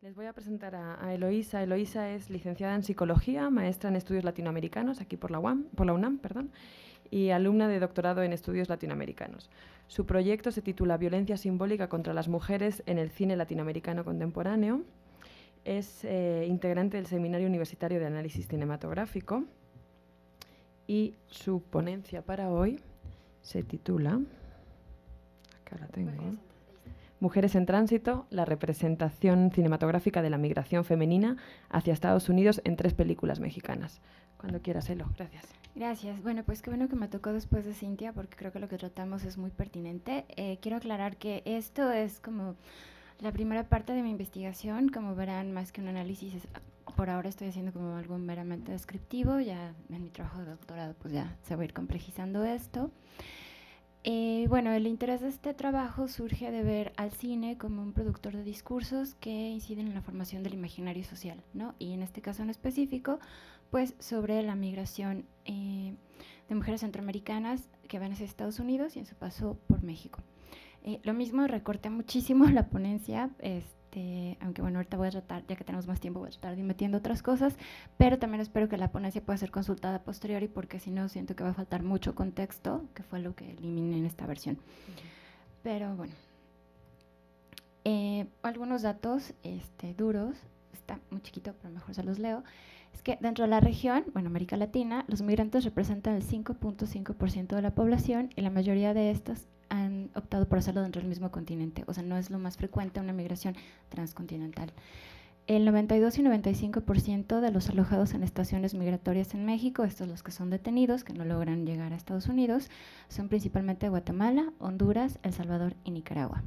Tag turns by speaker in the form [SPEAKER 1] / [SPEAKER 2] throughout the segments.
[SPEAKER 1] Les voy a presentar a Eloísa. Eloísa es licenciada en Psicología, maestra en Estudios Latinoamericanos, aquí por la UNAM, y alumna de doctorado en Estudios Latinoamericanos. Su proyecto se titula Violencia simbólica contra las mujeres en el cine latinoamericano contemporáneo. Es integrante del Seminario Universitario de Análisis Cinematográfico y su ponencia para hoy se titula, acá la tengo, Mujeres en tránsito, la representación cinematográfica de la migración femenina hacia Estados Unidos en 3 películas mexicanas. Cuando quieras, Elo. Gracias.
[SPEAKER 2] Gracias. Bueno, pues qué bueno que me tocó después de Cintia, porque creo que lo que tratamos es muy pertinente. Quiero aclarar que esto es como la primera parte de mi investigación. Como verán, más que un análisis, por ahora estoy haciendo como algo meramente descriptivo. Ya en mi trabajo de doctorado pues ya se va a ir complejizando esto. Bueno, el interés de este trabajo surge de ver al cine como un productor de discursos que inciden en la formación del imaginario social, ¿no? Y en este caso en específico, pues sobre la migración de mujeres centroamericanas que van hacia Estados Unidos y en su paso por México. Lo mismo, recorté muchísimo la ponencia, aunque bueno, ahorita voy a tratar, ya que tenemos más tiempo, voy a tratar de ir metiendo otras cosas, pero también espero que la ponencia pueda ser consultada a posteriori, porque si no, siento que va a faltar mucho contexto, que fue lo que eliminé en esta versión. Pero bueno, algunos datos duros, está muy chiquito, pero mejor se los leo. Es que dentro de la región, bueno, América Latina, los migrantes representan el 5.5% de la población y la mayoría de estas han optado por hacerlo dentro del mismo continente, o sea, no es lo más frecuente una migración transcontinental. El 92 y 95% de los alojados en estaciones migratorias en México, estos los que son detenidos, que no logran llegar a Estados Unidos, son principalmente Guatemala, Honduras, El Salvador y Nicaragua.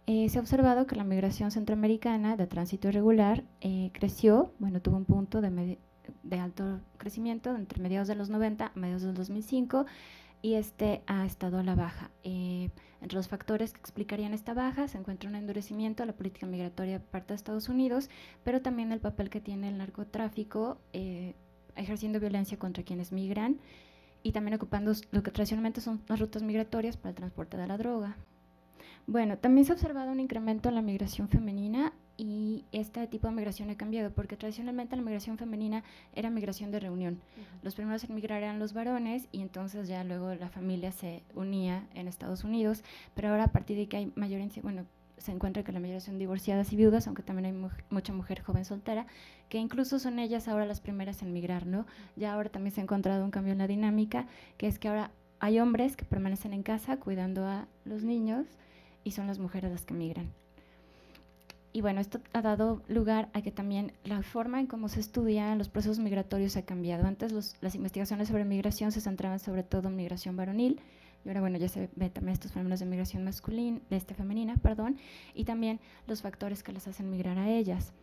[SPEAKER 2] Se ha observado que la migración centroamericana de tránsito irregular creció, bueno, tuvo un punto de alto crecimiento entre mediados de los 90 a mediados del 2005 y ha estado a la baja. Entre los factores que explicarían esta baja se encuentra un endurecimiento de la política migratoria por parte de Estados Unidos, pero también el papel que tiene el narcotráfico ejerciendo violencia contra quienes migran y también ocupando lo que tradicionalmente son las rutas migratorias para el transporte de la droga. Bueno, también se ha observado un incremento en la migración femenina y este tipo de migración ha cambiado porque tradicionalmente la migración femenina era migración de reunión. Los primeros en migrar eran los varones y entonces ya luego la familia se unía en Estados Unidos, pero ahora a partir de que hay mayor, bueno, se encuentra que la mayoría son divorciadas y viudas, aunque también hay mucha mujer joven soltera, que incluso son ellas ahora las primeras en migrar, ¿no? Ya ahora también se ha encontrado un cambio en la dinámica, que es que ahora hay hombres que permanecen en casa cuidando a los niños y son las mujeres las que migran. Y bueno, esto ha dado lugar a que también la forma en cómo se estudian los procesos migratorios ha cambiado. Antes las investigaciones sobre migración se centraban sobre todo en migración varonil, y ahora bueno, ya se ve también estos fenómenos de migración masculina, femenina, y también los factores que las hacen migrar a ellas.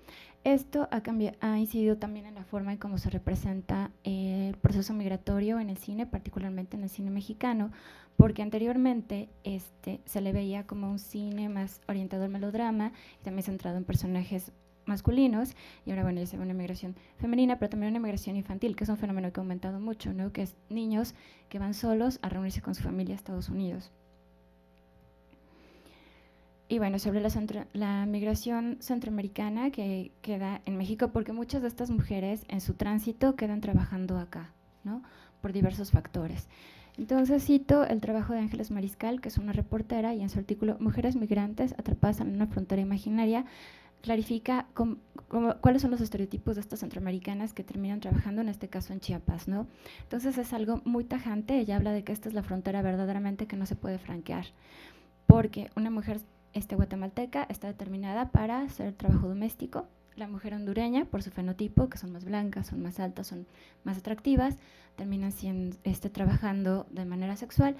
[SPEAKER 2] Esto ha incidido también en la forma en cómo se representa el proceso migratorio en el cine, particularmente en el cine mexicano, porque anteriormente se le veía como un cine más orientado al melodrama y también centrado en personajes masculinos, y ahora bueno, ya se ve una migración femenina, pero también una migración infantil, que es un fenómeno que ha aumentado mucho, ¿no? Que es niños que van solos a reunirse con su familia a Estados Unidos. Y bueno, sobre la migración centroamericana que queda en México, porque muchas de estas mujeres en su tránsito quedan trabajando acá, ¿no? Por diversos factores. Entonces cito el trabajo de Ángeles Mariscal, que es una reportera, y en su artículo Mujeres migrantes atrapadas en una frontera imaginaria, clarifica cuáles son los estereotipos de estas centroamericanas que terminan trabajando, en este caso en Chiapas, ¿no? Entonces es algo muy tajante. Ella habla de que esta es la frontera verdaderamente que no se puede franquear, porque una mujer guatemalteca está determinada para hacer trabajo doméstico. La mujer hondureña, por su fenotipo, que son más blancas, son más altas, son más atractivas, terminan trabajando de manera sexual,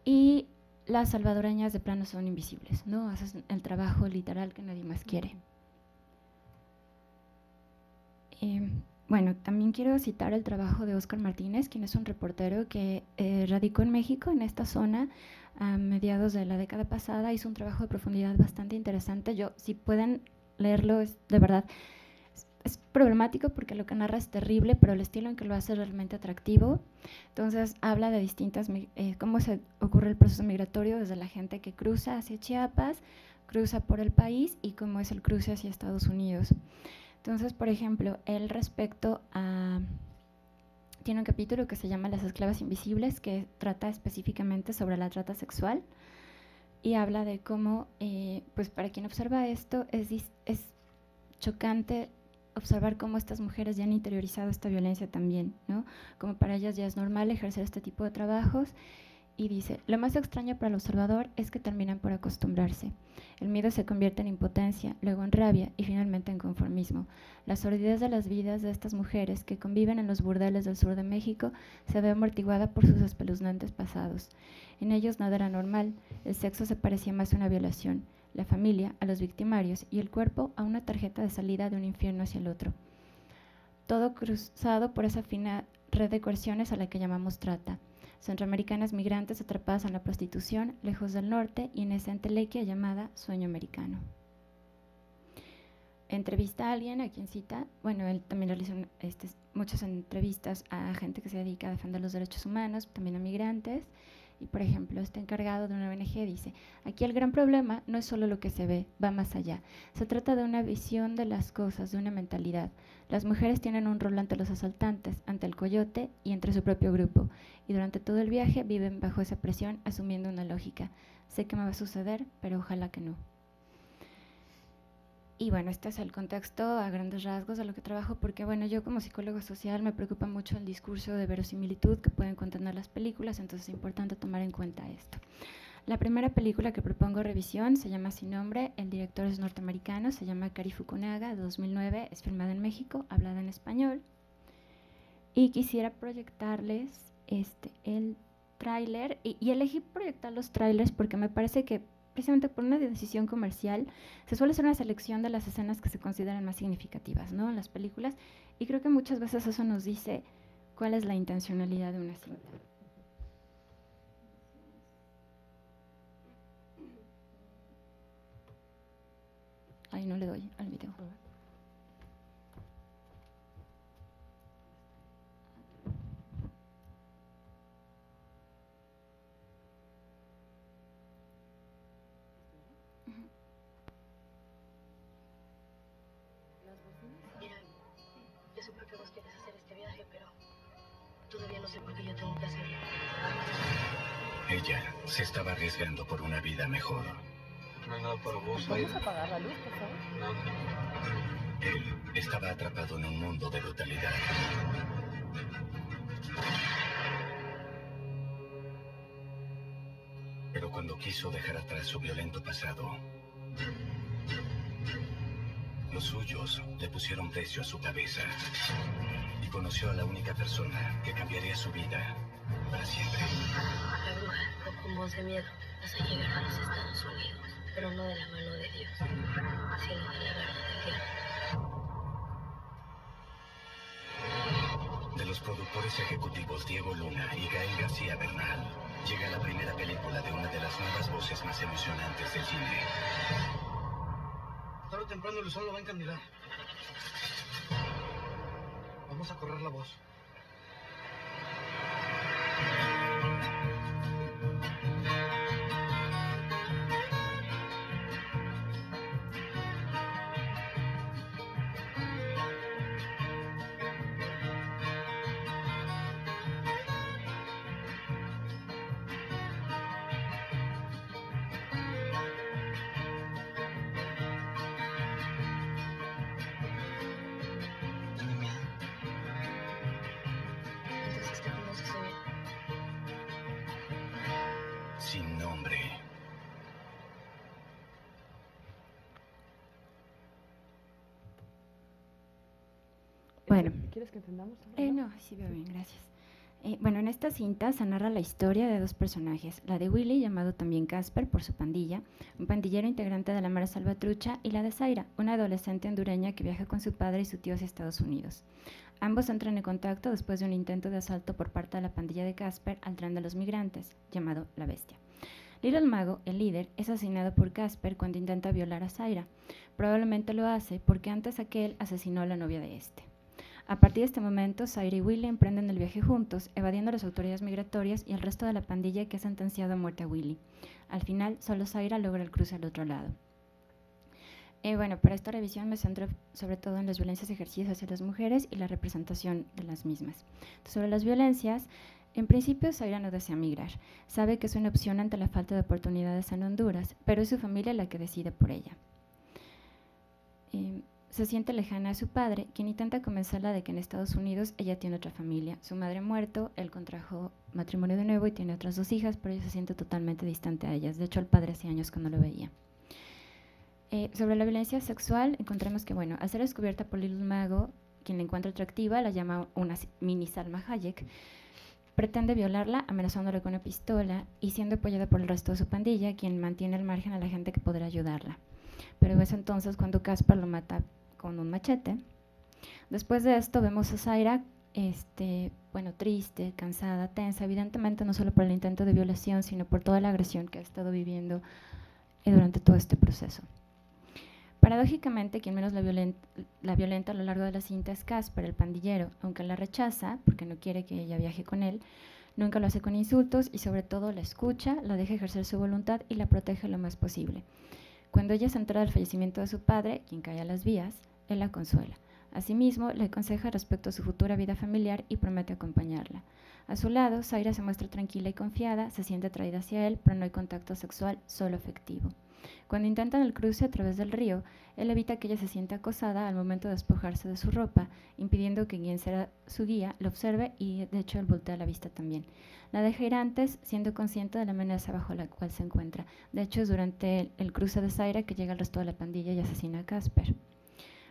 [SPEAKER 2] y las salvadoreñas de plano son invisibles, ¿no? Hacen el trabajo literal que nadie más quiere. Bueno, también quiero citar el trabajo de Óscar Martínez, quien es un reportero que radicó en México, en esta zona, a mediados de la década pasada. Hizo un trabajo de profundidad bastante interesante. Si pueden leerlo, es de verdad, es problemático porque lo que narra es terrible, pero el estilo en que lo hace es realmente atractivo. Entonces habla de cómo se ocurre el proceso migratorio desde la gente que cruza hacia Chiapas, cruza por el país y cómo es el cruce hacia Estados Unidos. Entonces, por ejemplo, él respecto a… Tiene un capítulo que se llama Las esclavas invisibles, que trata específicamente sobre la trata sexual y habla de cómo, pues para quien observa esto, es chocante observar cómo estas mujeres ya han interiorizado esta violencia también, ¿no? Como para ellas ya es normal ejercer este tipo de trabajos. Y dice, lo más extraño para el observador es que terminan por acostumbrarse. El miedo se convierte en impotencia, luego en rabia y finalmente en conformismo. La sordidez de las vidas de estas mujeres que conviven en los burdeles del sur de México se ve amortiguada por sus espeluznantes pasados. En ellos nada era normal, el sexo se parecía más a una violación, la familia a los victimarios y el cuerpo a una tarjeta de salida de un infierno hacia el otro. Todo cruzado por esa fina red de coerciones a la que llamamos trata. Centroamericanas migrantes atrapadas en la prostitución, lejos del norte, y en esa entelequia llamada sueño americano. Entrevista a alguien a quien cita, bueno, él también realizó muchas entrevistas a gente que se dedica a defender los derechos humanos, también a migrantes, y por ejemplo, este encargado de una ONG dice, aquí el gran problema no es solo lo que se ve, va más allá. Se trata de una visión de las cosas, de una mentalidad. Las mujeres tienen un rol ante los asaltantes, ante el coyote y entre su propio grupo, y durante todo el viaje viven bajo esa presión asumiendo una lógica. Sé que me va a suceder, pero ojalá que no. Y bueno, este es el contexto a grandes rasgos de lo que trabajo, porque bueno, yo como psicóloga social me preocupa mucho el discurso de verosimilitud que pueden contener las películas, entonces es importante tomar en cuenta esto. La primera película que propongo revisión se llama Sin Nombre, el director es norteamericano, se llama Cary Fukunaga, de 2009, es filmada en México, hablada en español. Y quisiera proyectarles el tráiler, y elegí proyectar los tráilers porque me parece que precisamente por una decisión comercial se suele hacer una selección de las escenas que se consideran más significativas, ¿no?, en las películas, y creo que muchas veces eso nos dice cuál es la intencionalidad de una cinta. Ay, no le doy al video.
[SPEAKER 3] Mira, yo sé por qué vos quieres hacer este viaje, pero todavía no sé por qué yo tengo que hacerlo.
[SPEAKER 4] Ella se estaba arriesgando por una vida mejor.
[SPEAKER 5] No hay nada para vos.
[SPEAKER 1] ¿Vamos a apagar la luz, por favor?
[SPEAKER 5] Nada.
[SPEAKER 4] Él estaba atrapado en un mundo de brutalidad. Pero cuando quiso dejar atrás su violento pasado, los suyos le pusieron precio a su cabeza y conoció a la única persona que cambiaría su vida para siempre.
[SPEAKER 3] La bruja, con voz de miedo, vas a llegar a los Estados Unidos, pero no de la mano de Dios, sino de la verdadera.
[SPEAKER 4] De los productores ejecutivos Diego Luna y Gael García Bernal, llega la primera película de una de las nuevas voces más emocionantes del cine.
[SPEAKER 5] Tarde o temprano el sol lo va a encandilar. Vamos a correr la voz. ¿Tiene miedo?
[SPEAKER 3] Entonces te conoces bien.
[SPEAKER 4] Sin Nombre.
[SPEAKER 2] Bueno.
[SPEAKER 1] ¿Quieres que encendamos?
[SPEAKER 2] No, sí veo bien, gracias. Bueno, en esta cinta se narra la historia de dos personajes, la de Willy, llamado también Casper por su pandilla, un pandillero integrante de la Mara Salvatrucha, y la de Zaira, una adolescente hondureña que viaja con su padre y su tío hacia Estados Unidos. Ambos entran en contacto después de un intento de asalto por parte de la pandilla de Casper al tren de los migrantes, llamado La Bestia. Lilo el Mago, el líder, es asesinado por Casper cuando intenta violar a Zaira. Probablemente lo hace porque antes aquel asesinó a la novia de este. A partir de este momento, Zaira y Willy emprenden el viaje juntos, evadiendo a las autoridades migratorias y el resto de la pandilla que ha sentenciado a muerte a Willy. Al final, solo Zaira logra el cruce al otro lado. Bueno, para esta revisión me centro sobre todo en las violencias ejercidas hacia las mujeres y la representación de las mismas. Sobre las violencias, en principio Zaira no desea migrar. Sabe que es una opción ante la falta de oportunidades en Honduras, pero es su familia la que decide por ella. Se siente lejana a su padre, quien intenta convencerla de que en Estados Unidos ella tiene otra familia. Su madre muerto, él contrajo matrimonio de nuevo y tiene otras 2 hijas, pero ella se siente totalmente distante a ellas. De hecho, el padre hace años que no lo veía. Sobre la violencia sexual, encontramos que, bueno, al ser descubierta por Lil Mago, quien la encuentra atractiva, la llama una mini Salma Hayek, pretende violarla amenazándola con una pistola y siendo apoyada por el resto de su pandilla, quien mantiene al margen a la gente que podrá ayudarla. Pero es entonces cuando Caspar lo mata con un machete. Después de esto vemos a Zaira, bueno, triste, cansada, tensa, evidentemente no solo por el intento de violación, sino por toda la agresión que ha estado viviendo durante todo este proceso. Paradójicamente, quien menos la violenta a lo largo de la cinta es Caspar, el pandillero, aunque la rechaza porque no quiere que ella viaje con él, nunca lo hace con insultos y sobre todo la escucha, la deja ejercer su voluntad y la protege lo más posible. Cuando ella se entera del fallecimiento de su padre, quien cae a las vías, él la consuela. Asimismo, le aconseja respecto a su futura vida familiar y promete acompañarla. A su lado, Zaira se muestra tranquila y confiada, se siente atraída hacia él, pero no hay contacto sexual, solo afectivo. Cuando intentan el cruce a través del río, él evita que ella se sienta acosada al momento de despojarse de su ropa, impidiendo que quien será su guía lo observe y, de hecho, él voltea la vista también. La deja ir antes, siendo consciente de la amenaza bajo la cual se encuentra. De hecho, es durante el cruce de Zaira que llega el resto de la pandilla y asesina a Caspar.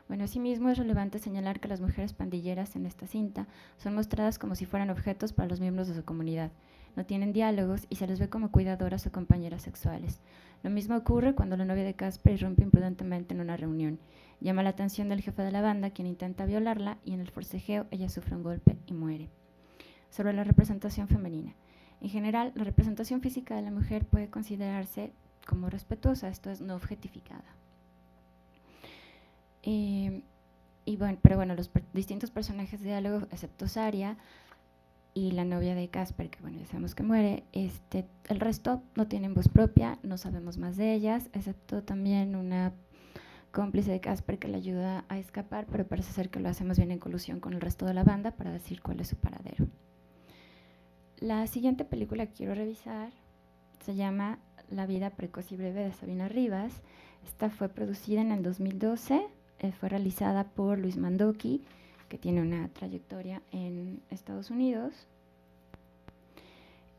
[SPEAKER 2] Bueno, asimismo es relevante señalar que las mujeres pandilleras en esta cinta son mostradas como si fueran objetos para los miembros de su comunidad. No tienen diálogos y se les ve como cuidadoras o compañeras sexuales. Lo mismo ocurre cuando la novia de Caspar irrumpe imprudentemente en una reunión. Llama la atención del jefe de la banda, quien intenta violarla, y en el forcejeo ella sufre un golpe y muere. Sobre la representación femenina. En general, la representación física de la mujer puede considerarse como respetuosa, esto es, no objetificada. Pero bueno, los distintos personajes de diálogo, excepto Zaira y la novia de Caspar, que bueno, ya sabemos que muere, el resto no tienen voz propia, no sabemos más de ellas, excepto también una cómplice de Caspar que le ayuda a escapar, pero parece ser que lo hace más bien en colusión con el resto de la banda para decir cuál es su paradero. La siguiente película que quiero revisar se llama La vida precoz y breve de Sabina Rivas. Esta fue producida en el 2012, fue realizada por Luis Mandoki, que tiene una trayectoria en Estados Unidos.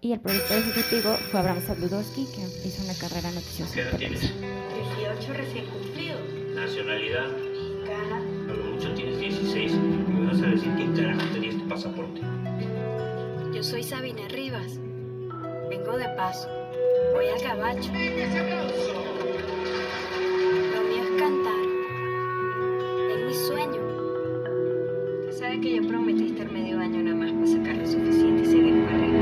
[SPEAKER 2] Y el productor ejecutivo fue Abraham Zabludowski, que hizo una carrera noticiosa.
[SPEAKER 6] ¿Qué edad tienes?
[SPEAKER 3] 18 recién cumplidos.
[SPEAKER 6] Nacionalidad.
[SPEAKER 3] Mexicana.
[SPEAKER 6] A lo mucho tienes 16. Me vas a decir que entera no tenías tu pasaporte.
[SPEAKER 3] Yo soy Sabina Rivas. Vengo de paso. Voy al gabacho. Lo mío es cantar. Es mi sueño. Usted sabe que yo prometí estar medio año nada más para sacar lo suficiente y seguir para arriba.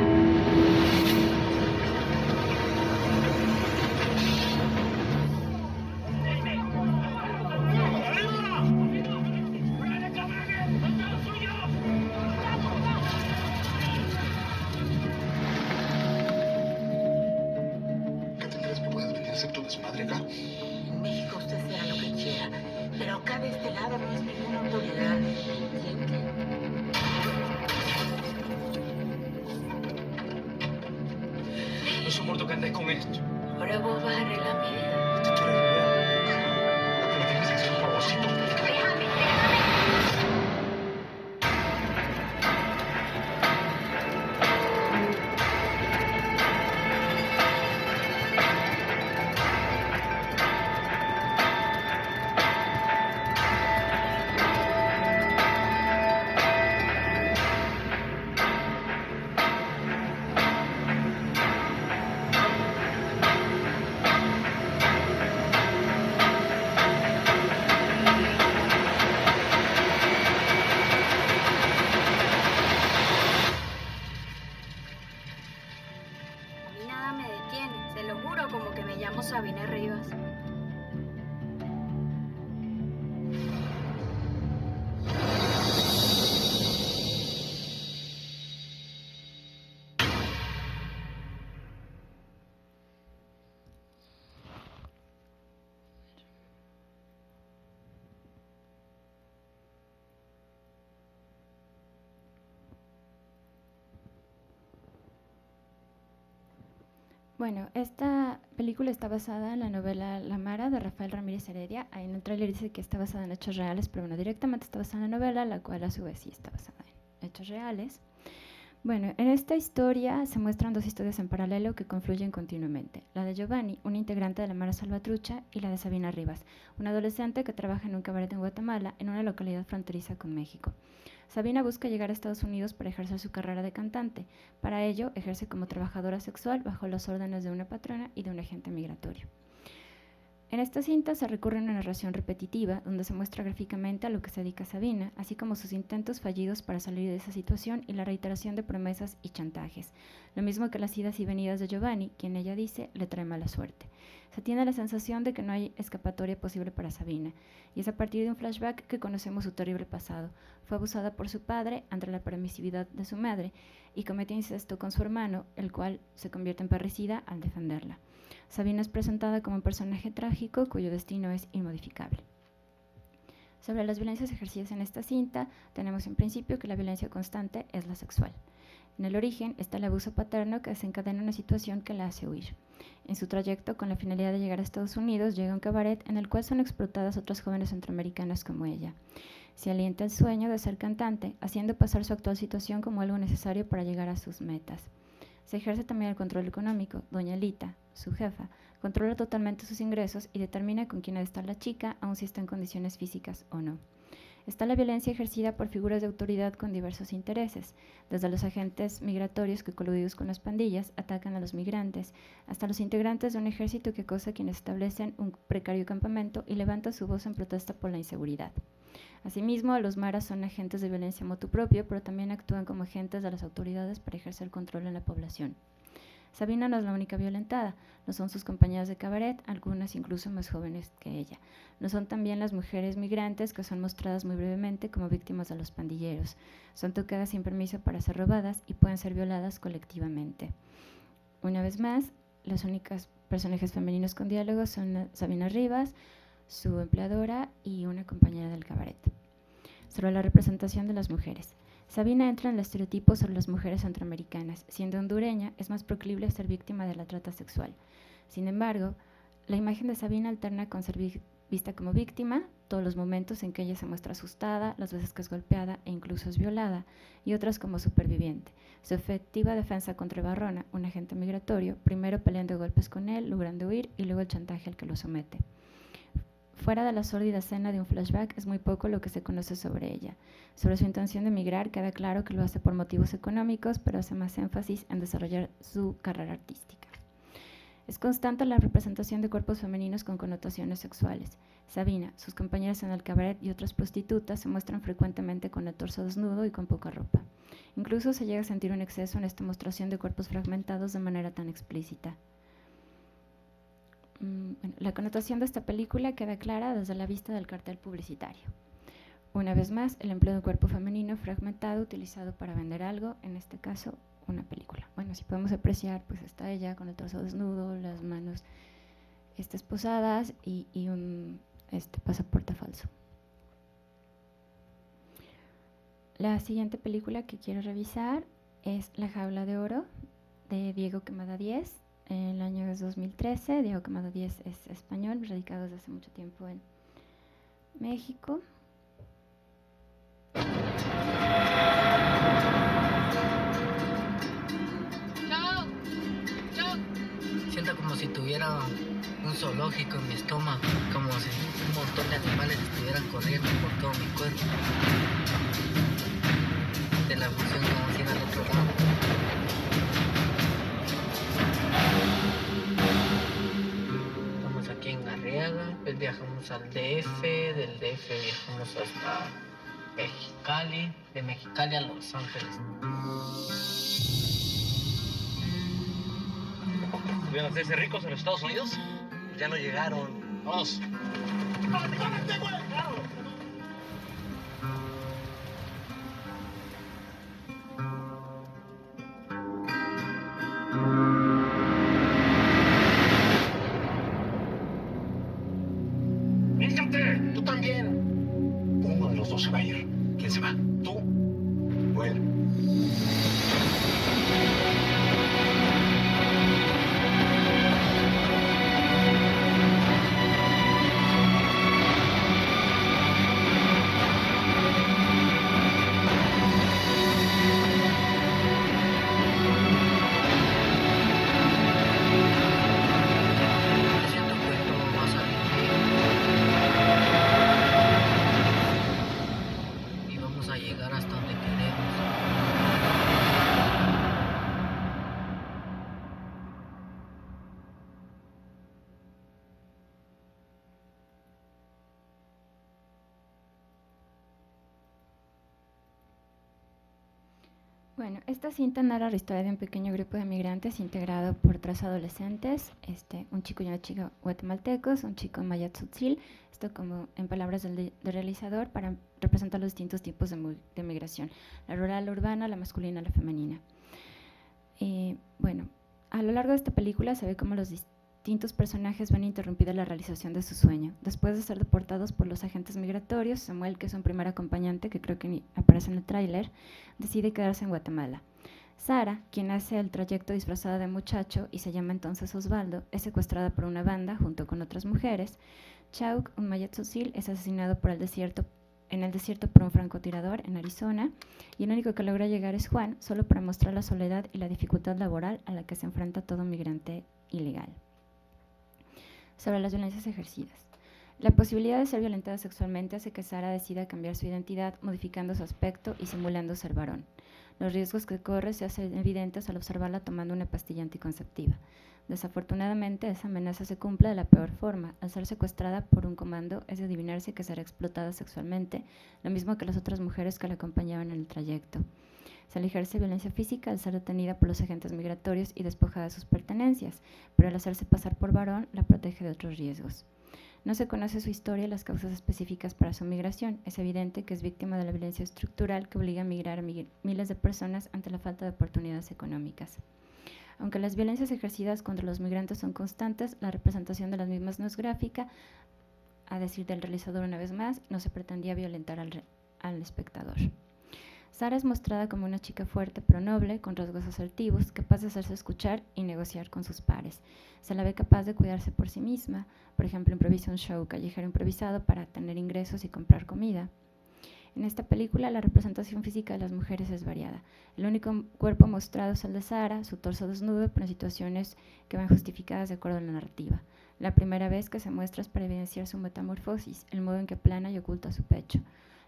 [SPEAKER 5] ¿Qué te crees que puedes venir a hacer tu desmadre acá?
[SPEAKER 7] En México usted será lo que quiera, pero acá de este lado no es ninguna autoridad.
[SPEAKER 5] No soporto que andes con esto.
[SPEAKER 3] Ahora vos vas a arreglar mi vida.
[SPEAKER 5] Te quiero ayudar. Me tienes que hacer un favorcito.
[SPEAKER 2] Bueno, esta película está basada en la novela La Mara de Rafael Ramírez Heredia. Ahí en el tráiler dice que está basada en hechos reales, pero bueno, directamente está basada en la novela, la cual a su vez sí está basada en hechos reales. Bueno, en esta historia se muestran dos historias en paralelo que confluyen continuamente. La de Giovanni, un integrante de la Mara Salvatrucha, y la de Sabina Rivas, una adolescente que trabaja en un cabaret en Guatemala, en una localidad fronteriza con México. Sabina busca llegar a Estados Unidos para ejercer su carrera de cantante. Para ello, ejerce como trabajadora sexual bajo las órdenes de una patrona y de un agente migratorio. En esta cinta se recurre a una narración repetitiva donde se muestra gráficamente a lo que se dedica Sabina, así como sus intentos fallidos para salir de esa situación y la reiteración de promesas y chantajes, lo mismo que las idas y venidas de Giovanni, quien ella dice le trae mala suerte. Se tiene la sensación de que no hay escapatoria posible para Sabina, y es a partir de un flashback que conocemos su terrible pasado. Fue abusada por su padre ante la permisividad de su madre y comete incesto con su hermano, el cual se convierte en parricida al defenderla. Sabina es presentada como un personaje trágico cuyo destino es inmodificable. Sobre las violencias ejercidas en esta cinta, tenemos en principio que la violencia constante es la sexual. En el origen está el abuso paterno que desencadena una situación que la hace huir. En su trayecto, con la finalidad de llegar a Estados Unidos, llega a un cabaret en el cual son explotadas otras jóvenes centroamericanas como ella. Se alienta el sueño de ser cantante, haciendo pasar su actual situación como algo necesario para llegar a sus metas. Se ejerce también el control económico. Doña Lita, su jefa, controla totalmente sus ingresos y determina con quién ha de estar la chica, aun si está en condiciones físicas o no. Está la violencia ejercida por figuras de autoridad con diversos intereses, desde los agentes migratorios que, coludidos con las pandillas, atacan a los migrantes, hasta los integrantes de un ejército que acosa a quienes establecen un precario campamento y levanta su voz en protesta por la inseguridad. Asimismo, los maras son agentes de violencia motu propio, pero también actúan como agentes de las autoridades para ejercer control en la población. Sabina no es la única violentada, no son sus compañeras de cabaret, algunas incluso más jóvenes que ella. No son también las mujeres migrantes que son mostradas muy brevemente como víctimas de los pandilleros. Son tocadas sin permiso para ser robadas y pueden ser violadas colectivamente. Una vez más, los únicos personajes femeninos con diálogos son Sabina Rivas, su empleadora y una compañera del cabaret. Sobre la representación de las mujeres. Sabina entra en el estereotipo sobre las mujeres centroamericanas. Siendo hondureña, es más proclive a ser víctima de la trata sexual. Sin embargo, la imagen de Sabina alterna con ser vista como víctima, todos los momentos en que ella se muestra asustada, las veces que es golpeada e incluso es violada, y otras como superviviente. Su efectiva defensa contra Barrona, un agente migratorio, primero peleando golpes con él, logrando huir, y luego el chantaje al que lo somete. Fuera de la sórdida escena de un flashback, es muy poco lo que se conoce sobre ella. Sobre su intención de emigrar, queda claro que lo hace por motivos económicos, pero hace más énfasis en desarrollar su carrera artística. Es constante la representación de cuerpos femeninos con connotaciones sexuales. Sabina, sus compañeras en el cabaret y otras prostitutas se muestran frecuentemente con el torso desnudo y con poca ropa. Incluso se llega a sentir un exceso en esta mostración de cuerpos fragmentados de manera tan explícita. Bueno, la connotación de esta película queda clara desde la vista del cartel publicitario. Una vez más, el empleo de un cuerpo femenino fragmentado utilizado para vender algo, en este caso, una película. Bueno, si podemos apreciar, pues está ella con el torso desnudo, las manos esposadas y un pasaporte falso. La siguiente película que quiero revisar es La Jaula de Oro, de Diego Quemada Díez. El año es 2013, Diego Quemada Díez es español, radicado desde hace mucho tiempo en México.
[SPEAKER 8] Siento como si tuviera un zoológico en mi estómago, como si un montón de animales estuvieran corriendo por todo mi cuerpo. De la emoción como si era al otro lado. Estamos aquí en Arriaga, después viajamos al DF, del DF viajamos hasta Mexicali, de Mexicali a Los Ángeles.
[SPEAKER 5] ¿Pudieron hacerse ricos en los Estados Unidos?
[SPEAKER 4] Ya no llegaron.
[SPEAKER 5] Vamos.
[SPEAKER 4] ¡Lístate! ¡Tú también! Uno de los dos se va a ir. ¿Quién se va? ¿Tú o él?
[SPEAKER 2] Bueno, esta cinta narra la historia de un pequeño grupo de migrantes integrado por 3 adolescentes, un chico y una chica guatemaltecos, un chico maya tzotzil, esto como en palabras del realizador para representar los distintos tipos de migración, la rural, la urbana, la masculina, la femenina. Bueno, a lo largo de esta película se ve cómo los distintos personajes ven interrumpida la realización de su sueño. Después de ser deportados por los agentes migratorios, Samuel, que es un primer acompañante que creo que ni aparece en el tráiler, decide quedarse en Guatemala. Sara, quien hace el trayecto disfrazada de muchacho y se llama entonces Osvaldo, es secuestrada por una banda junto con otras mujeres. Chauk, un maya tzotzil, es asesinado en el desierto por un francotirador en Arizona, y el único que logra llegar es Juan, solo para mostrar la soledad y la dificultad laboral a la que se enfrenta todo migrante ilegal. Sobre las violencias ejercidas. La posibilidad de ser violentada sexualmente hace que Sara decida cambiar su identidad, modificando su aspecto y simulando ser varón. Los riesgos que corre se hacen evidentes al observarla tomando una pastilla anticonceptiva. Desafortunadamente, esa amenaza se cumple de la peor forma. Al ser secuestrada por un comando, es de adivinarse que será explotada sexualmente, lo mismo que las otras mujeres que la acompañaban en el trayecto. Se le ejerce violencia física al ser detenida por los agentes migratorios y despojada de sus pertenencias, pero al hacerse pasar por varón, la protege de otros riesgos. No se conoce su historia y las causas específicas para su migración. Es evidente que es víctima de la violencia estructural que obliga a migrar a miles de personas ante la falta de oportunidades económicas. Aunque las violencias ejercidas contra los migrantes son constantes, la representación de las mismas no es gráfica. A decir del realizador una vez más, no se pretendía violentar al espectador. Sara es mostrada como una chica fuerte pero noble, con rasgos asertivos, capaz de hacerse escuchar y negociar con sus pares. Se la ve capaz de cuidarse por sí misma, por ejemplo, improvisa un show callejero improvisado para tener ingresos y comprar comida. En esta película, la representación física de las mujeres es variada. El único cuerpo mostrado es el de Sara, su torso desnudo, pero en situaciones que van justificadas de acuerdo a la narrativa. La primera vez que se muestra es para evidenciar su metamorfosis, el modo en que aplana y oculta su pecho.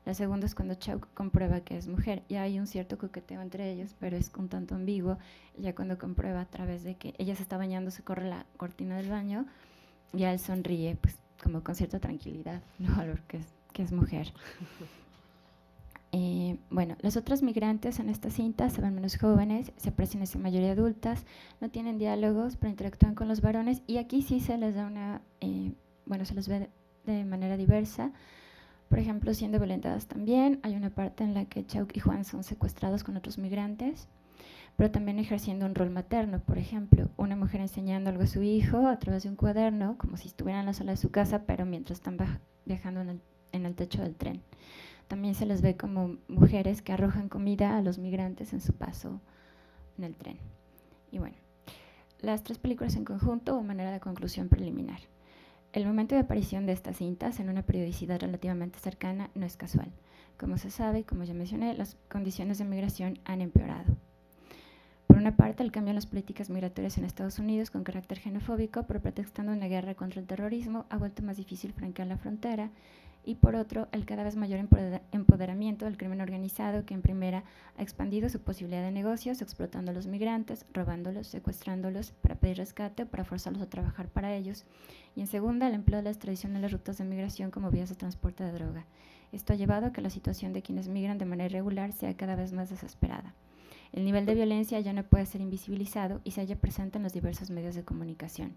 [SPEAKER 2] La segunda es cuando Chauk comprueba que es mujer. Ya hay un cierto coqueteo entre ellos, pero es un tanto ambiguo. Ya cuando comprueba a través de que ella se está bañando, se corre la cortina del baño, ya él sonríe, pues como con cierta tranquilidad, no valor que es mujer. Bueno, las otras migrantes en esta cinta se ven menos jóvenes, se aprecian en su mayoría adultas, no tienen diálogos, pero interactúan con los varones, y aquí sí se les da se les ve de manera diversa. Por ejemplo, siendo violentadas también. Hay una parte en la que Chauk y Juan son secuestrados con otros migrantes, pero también ejerciendo un rol materno. Por ejemplo, una mujer enseñando algo a su hijo a través de un cuaderno, como si estuvieran en la sala de su casa, pero mientras están viajando en el techo del tren. También se les ve como mujeres que arrojan comida a los migrantes en su paso en el tren. Y bueno, las 3 películas en conjunto o manera de conclusión preliminar. El momento de aparición de estas cintas en una periodicidad relativamente cercana no es casual. Como se sabe y como ya mencioné, las condiciones de migración han empeorado. Por una parte, el cambio en las políticas migratorias en Estados Unidos con carácter xenofóbico, pero pretextando una guerra contra el terrorismo, ha vuelto más difícil franquear la frontera. Y por otro, el cada vez mayor empoderamiento del crimen organizado, que en primera ha expandido su posibilidad de negocios, explotando a los migrantes, robándolos, secuestrándolos para pedir rescate o para forzarlos a trabajar para ellos. Y en segunda, el empleo de las tradicionales rutas de migración como vías de transporte de droga. Esto ha llevado a que la situación de quienes migran de manera irregular sea cada vez más desesperada. El nivel de violencia ya no puede ser invisibilizado y se halla presente en los diversos medios de comunicación.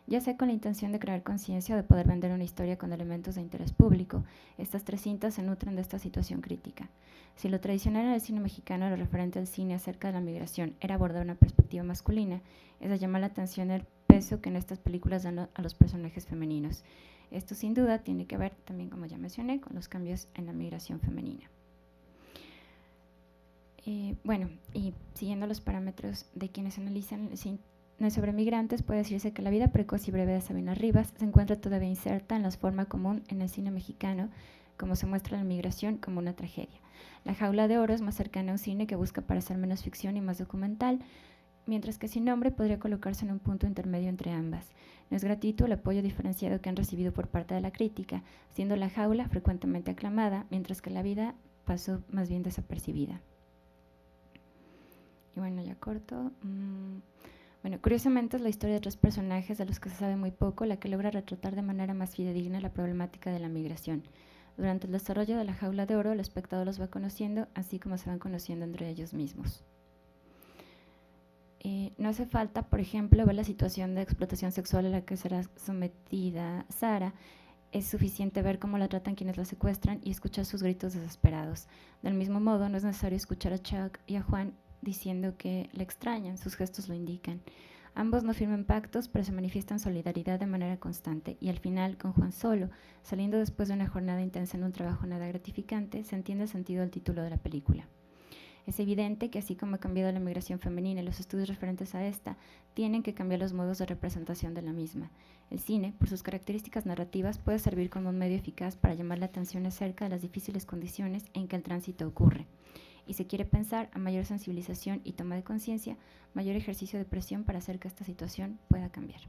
[SPEAKER 2] Ya sea con la intención de crear conciencia o de poder vender una historia con elementos de interés público, estas 3 cintas se nutren de esta situación crítica. Si lo tradicional en el cine mexicano, lo referente al cine acerca de la migración, era abordar una perspectiva masculina, es de llamar la atención el peso que en estas películas dan a los personajes femeninos. Esto sin duda tiene que ver también, como ya mencioné, con los cambios en la migración femenina. Y siguiendo los parámetros de quienes analizan el cine sobre migrantes, puede decirse que la vida precoz y breve de Sabina Rivas se encuentra todavía inserta en la forma común en el cine mexicano, como se muestra la migración como una tragedia. La jaula de oro es más cercana a un cine que busca parecer menos ficción y más documental, mientras que Sin nombre podría colocarse en un punto intermedio entre ambas. No es gratuito el apoyo diferenciado que han recibido por parte de la crítica, siendo La jaula frecuentemente aclamada, mientras que La vida pasó más bien desapercibida. Y bueno, ya corto. Curiosamente es la historia de 3 personajes de los que se sabe muy poco la que logra retratar de manera más fidedigna la problemática de la migración. Durante el desarrollo de La Jaula de Oro, el espectador los va conociendo, así como se van conociendo entre ellos mismos. No hace falta, por ejemplo, ver la situación de explotación sexual a la que será sometida Sara. Es suficiente ver cómo la tratan quienes la secuestran y escuchar sus gritos desesperados. Del mismo modo, no es necesario escuchar a Chuck y a Juan diciendo que le extrañan, sus gestos lo indican. Ambos no firman pactos, pero se manifiestan solidaridad de manera constante, y al final, con Juan solo, saliendo después de una jornada intensa en un trabajo nada gratificante, se entiende el sentido del título de la película. Es evidente que así como ha cambiado la migración femenina y los estudios referentes a esta, tienen que cambiar los modos de representación de la misma. El cine, por sus características narrativas, puede servir como un medio eficaz para llamar la atención acerca de las difíciles condiciones en que el tránsito ocurre. Y se quiere pensar a mayor sensibilización y toma de conciencia, mayor ejercicio de presión para hacer que esta situación pueda cambiar.